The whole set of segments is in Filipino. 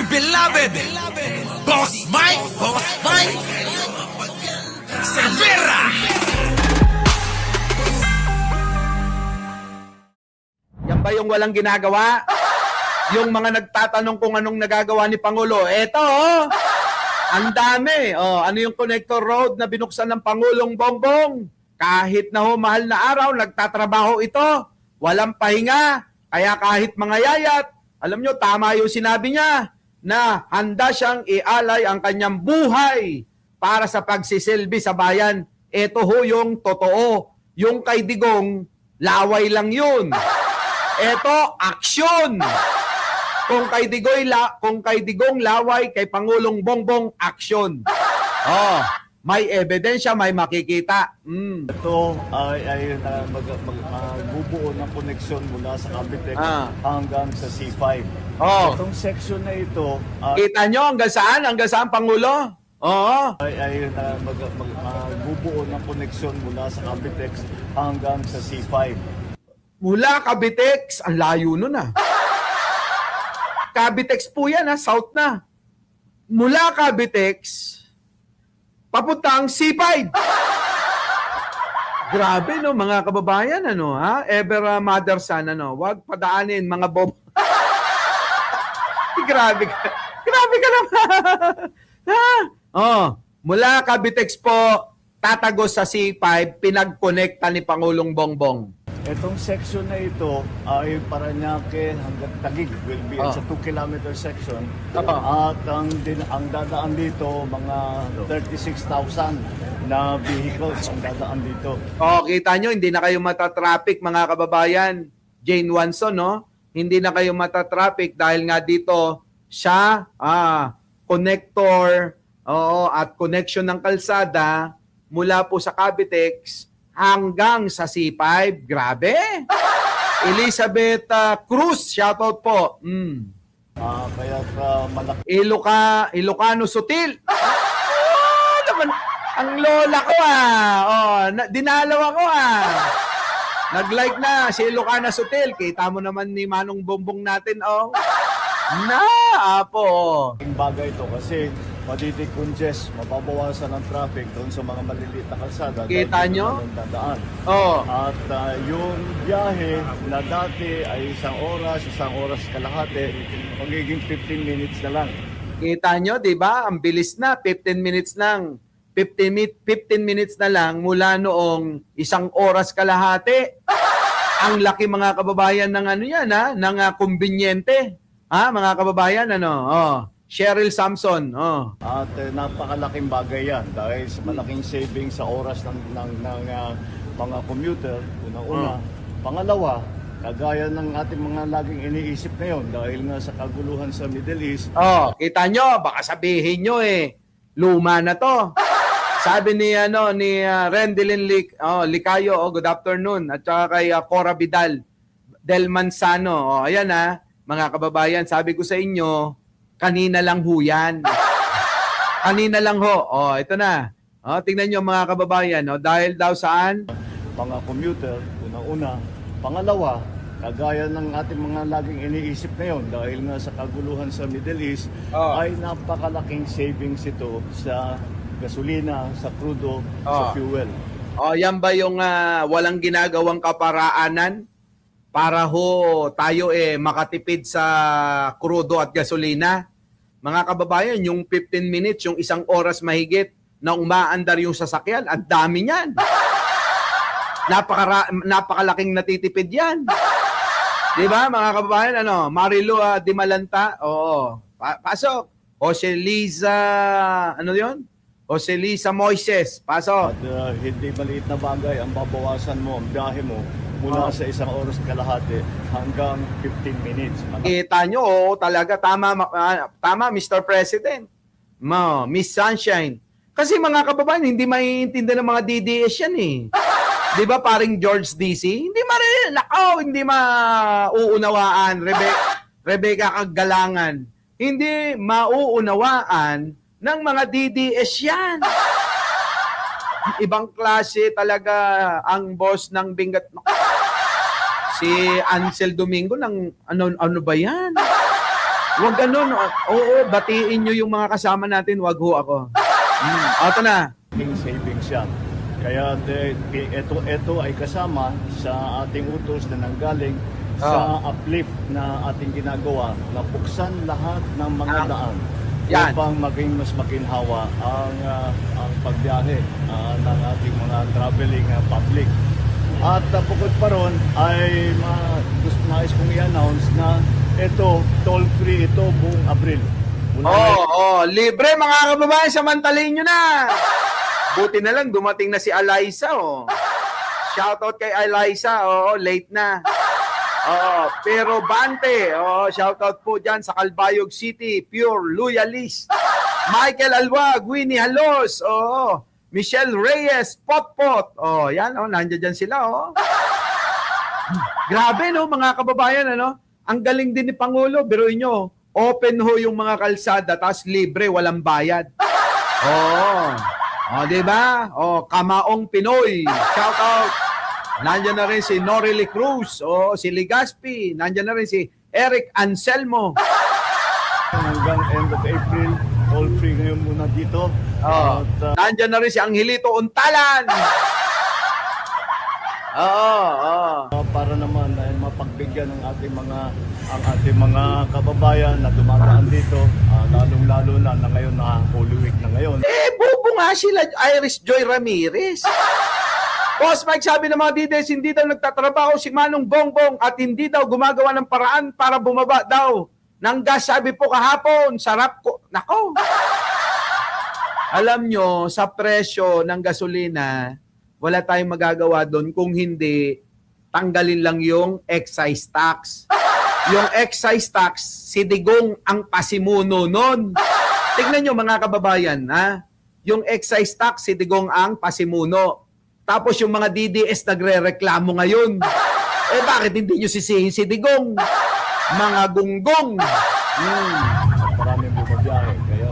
dear beloved, Boss Mike Cervera. Yan ba yung walang ginagawa? Yung mga nagtatanong kung anong nagagawa ni Pangulo. Eto, ang dami. Ano yung connector road na binuksan ng Pangulong Bongbong? Kahit na mahal na araw, nagtatrabaho ito. Walang pahinga. Kaya kahit mga yayat, alam nyo, tama yung sinabi niya na handa siyang ialay ang kanyang buhay para sa pagsisilbi sa bayan. Ito ho yung totoo. Yung kay Digong, laway lang yun. Ito, aksyon. Kung kay Digong laway, kay Pangulong Bongbong aksyon. May ebidensya, may makikita. Ito ay magbubuo ng koneksyon mula sa Cavite hanggang sa C5. Itong section na ito Kita nyo hanggang saan? Hanggang saan, Pangulo? ay magbubuo ng koneksyon mula sa Cavite hanggang sa C5. Mula Cavitex, ang layo nun Cavitex po yan south na. Mula Cavitex, papuntang C5. Grabe no mga kababayan ever mother son wag padaanin mga bob. Grabe ka naman. Mula Cavitex po tatagos sa C5 pinagkonekta ni Pangulong Bongbong. Itong section na ito ay Parañaque hanggang Taguig will be it's a 2-kilometer section. At ang dadaan dito mga 36,000 na vehicles ang dadaan dito. Kita nyo, hindi na kayo matatraffic mga kababayan. Jane Wanson, hindi na kayo matatraffic dahil nga dito siya, connector, at connection ng kalsada mula po sa Cavitex hanggang sa C5. Grabe! Elizabeth Cruz, shoutout po. Kaya malaki. Ilocano Sutil. Naman, ang lola ko dinalaw ako Nag-like na si Ilocana Sutil. Kita mo naman ni Manong Bongbong natin Ang bagay ito kasi madidecongest, mababawasan ang traffic doon sa mga maliliit na kalsada. Kita nyo? Dadaan. At yung biyahe na dati ay isang oras kalahati, magiging 15 minutes na lang. Kita nyo, di ba? Ang bilis na, 15 minutes lang. 15 minutes na lang mula noong isang oras kalahati. Ang laki mga kababayan ng ng kumbinyente. Mga kababayan, Cheryl Samson. At napakalaking bagay yan dahil sa malaking savings sa oras ng mga commuter, una-una. Pangalawa, kagaya ng ating mga laging iniisip ngayon dahil nga sa kaguluhan sa Middle East. Kita nyo, baka sabihin nyo luma na to. Sabi ni Rendelin Licayo, good afternoon, at saka kay Cora Vidal Del Manzano. Ayan mga kababayan, sabi ko sa inyo, kanina lang ho yan. Kanina lang ho. Ito na. Tingnan nyo mga kababayan. Dahil daw saan? Mga commuter, una-una. Pangalawa, kagaya ng ating mga laging iniisip ngayon dahil nga sa kaguluhan sa Middle East, ay napakalaking savings ito sa gasolina, sa crudo, sa fuel. Yan ba yung walang ginagawang kaparaanan para ho tayo makatipid sa crudo at gasolina? Mga kababayan, yung 15 minutes, yung isang oras mahigit na umaandar yung sasakyan, ang dami niyan. Napakalaking natitipid yan. Di ba, mga kababayan? Marilu Dimalanta, pasok. Jose Liza, Jose Liza Moises, pasok. At hindi maliit na bagay ang babawasan mo, ang biyahe mo, mula sa isang oras kalahati hanggang 15 minutes. Kita nyo, talaga, tama Mr. President. Miss Sunshine. Kasi mga kababayan, hindi maiintindihan ng mga DDS yan Di ba paring George DC? Hindi mauunawaan. Rebecca Kagalangan. Hindi mauunawaan ng mga DDS yan. Ibang klase talaga ang boss ng Bingat. Si Ansel Domingo ng ano ba yan? Huwag ganun. Oo, batiin nyo yung mga kasama natin. Wag ho ako. Ito na. King savings yan. Kaya ito ay kasama sa ating utos na nanggaling sa uplift na ating ginagawa na buksan lahat ng mga daan Yan. upang maging mas maginhawa ang pagbiyahe ng ating mga traveling public. At bukod pa ron ay nais kong i-announce na ito, toll-free ito buong Abril. Libre mga kababayan, samantalin nyo na. Buti na lang, dumating na si Eliza, oh. Shoutout kay Eliza, late na. Pero Bante, shoutout po dyan sa Calbayog City, pure loyalist. Michael Alwag, Winnie Halos, Michelle Reyes, Potpot, yan, nandiyan dyan sila, Grabe, no, mga kababayan, ano? Ang galing din ni Pangulo, biruin nyo, open ho yung mga kalsada, tapos libre, walang bayad. Diba? Kamaong Pinoy. Shout out. Nandiyan na rin si Norely Cruz. Si Ligaspi. Nandiyan na rin si Eric Anselmo. Hanggang end of April, all free ngayon muna dito. Nandiyan na rin si Angelito Untalan. Para naman ay mapagbigyan ng ating mga kababayan na dumadaan dito, lalong-lalo na ngayon na Holy Week na ngayon. Bobo nga sila, Iris Joy Ramirez. Boss Mike, sabi ng mga DDS, hindi daw nagtatrabaho si Manong Bongbong at hindi daw gumagawa ng paraan para bumaba daw ng gas. Sabi po kahapon, sarap ko. Nako. Alam nyo, sa presyo ng gasolina, wala tayong magagawa doon kung hindi tanggalin lang yung excise tax. Yung excise tax, si Digong ang pasimuno nun. Tignan nyo mga kababayan, ha? Yung excise tax, si Digong ang pasimuno. Tapos yung mga DDS nagre-reklamo ngayon. Bakit hindi nyo sisihin si Digong? Mga gunggong. Maraming bumabiyahe. Kaya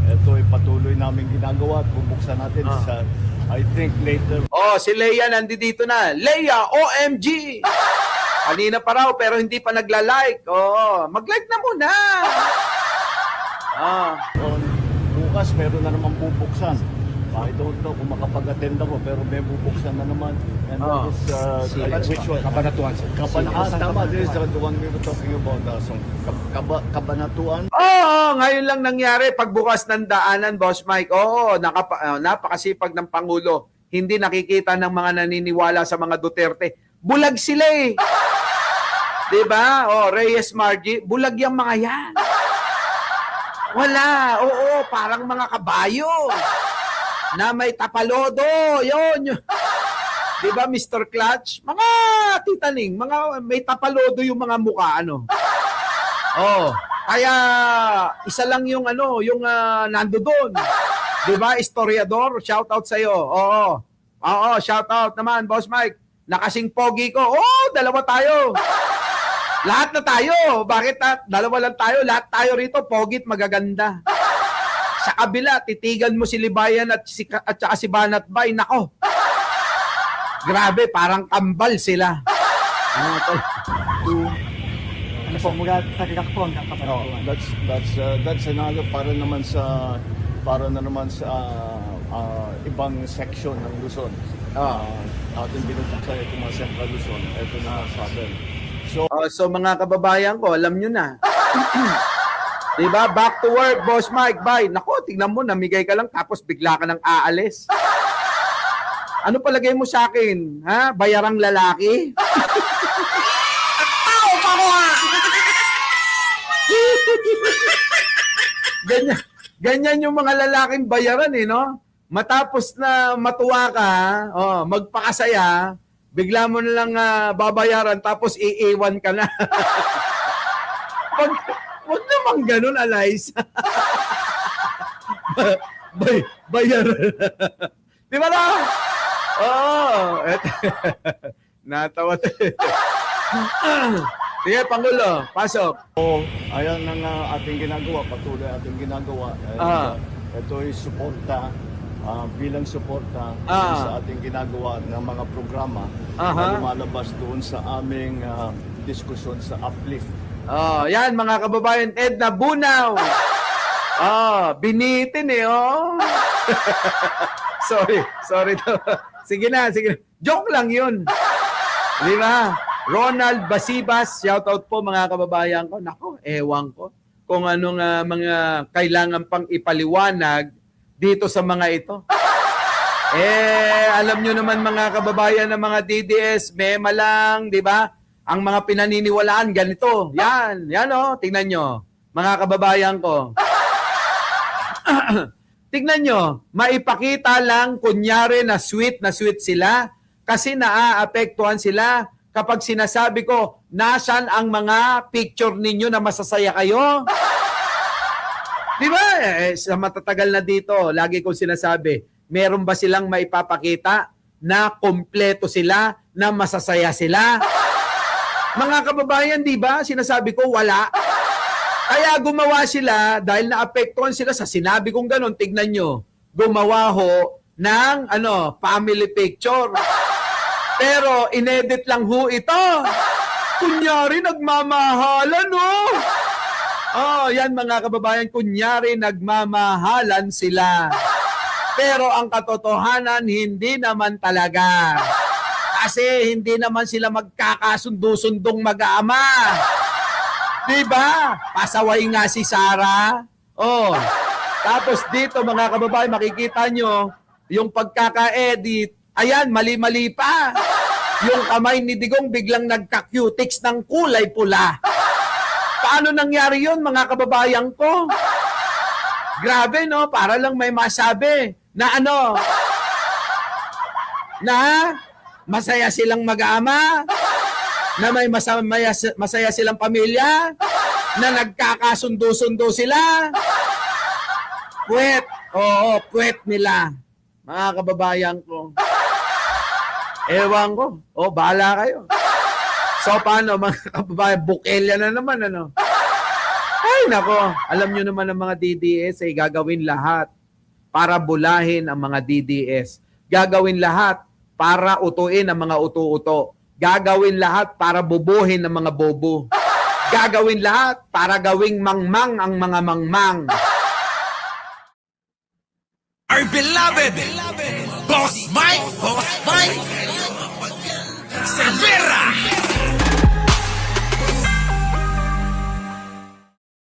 ito ay patuloy namin ginagawa at bubuksan natin sa, I think, later. Si Leia nandito na. Leia, OMG! Kanina pa raw pero hindi pa nagla-like. Mag-like na muna. Bukas meron na naman bubuksan. I don't know kung makapag-attend ako pero may bubuksan na naman. And which one? Kabanatuan, sir. Tama, this is the one we were talking about. Kabanatuan. Ngayon lang nangyari pagbukas ng daanan, Boss Mike. Napakasipag ng Pangulo. Hindi nakikita ng mga naniniwala sa mga Duterte. Bulag sila eh. Diba? Reyes Margie, bulag yung mga yan. Wala. Parang mga kabayo na may tapalodo. Yun. Diba, Mr. Clutch? Mga titaning, mga may tapalodo yung mga mukha, ano. Kaya isa lang yung nando doon. Diba, historiador, shout out sa iyo. Shout out naman, Boss Mike. Nakasing pogi ko. Dalawa tayo. Lahat na tayo. Bakit dalawa lang tayo? Lahat tayo rito, pogit, magaganda. Sa kabila, titigan mo si Libayan at saka si Banat Bay. Nako. Grabe, parang kambal sila. Ano po, mula tagak po ang kabanatuan. That's another para na naman sa ibang section ng Luzon. Ating binubuksan ito mga Central Luzon. Ito na Southern. So mga kababayan ko, alam nyo na. Diba? Back to work, Boss Mike. Bye. Nako, tignan mo, namigay ka lang tapos bigla ka nang aalis. Ano palagay mo sa akin? Ha? Bayarang lalaki? Ganyan yung mga lalaking bayaran no? Matapos na matuwa ka, magpakasaya, bigla mo na lang babayaran tapos iiwan ka na. Huwag naman ganun, Eliza. Bayaran. Di ba na? Natawa tayo. Sige, Pangulo, pasok. Ayan ang ating ginagawa, patuloy ating ginagawa. Ito ay suporta, bilang suporta sa ating ginagawa ng mga programa na lumalabas doon sa aming diskusyon sa uplift Oh, yan mga kababayan, Edna Bunaw. Oh, binitin eh, oh. sorry to. Sige na. Joke lang yun. Di ba? Ronald Basibas, shoutout po mga kababayan ko. Nako, ewan ko kung anong mga kailangan pang ipaliwanag dito sa mga ito. Alam nyo naman mga kababayan ng mga DDS, mema lang, di ba? Ang mga pinaniniwalaan, ganito. Yan oh, tingnan nyo. Mga kababayan ko. Tingnan nyo, maipakita lang kunyari na sweet sila kasi naaapektuhan sila kapag sinasabi ko, nasan ang mga picture ninyo na masasaya kayo? Di ba? Sa matatagal na dito, lagi kong sinasabi, meron ba silang maipapakita na kompleto sila, na masasaya sila? Mga kababayan, di ba? Sinasabi ko, wala. Kaya gumawa sila, dahil naapektuhan sila sa sinabi kong ganon, tignan nyo, gumawa ho ng family picture. Pero inedit lang ho ito. Kunyari nagmamahalan, no? Oh, yan mga kababayan, kunyari nagmamahalan sila. Pero ang katotohanan, hindi naman talaga. Kasi hindi naman sila magkakasundo-sundong mag-aama. Diba? Pasaway nga si Sarah. Oh. Tapos dito mga kababayan, makikita nyo yung pagkaka-edit. Ayan, mali-mali pa. Yung kamay ni Digong biglang nagka-cutics ng kulay pula. Paano nangyari yun mga kababayan ko? Grabe, no? Para lang may masabi na na masaya silang mag-ama, na may masaya silang pamilya, na nagkakasundo-sundo sila. Puwet. Oo, puwet nila. Mga kababayan ko. Ewan ko. O, bahala kayo. So, paano mga kababayan? Bukelya na naman, Ay, nako. Alam nyo naman ang mga DDS ay gagawin lahat para bulahin ang mga DDS. Gagawin lahat para utuin ang mga utu-uto. Gagawin lahat para bubuhin ang mga bobo. Gagawin lahat para gawing mangmang ang mga mangmang. Our beloved Boss Mike Cervera.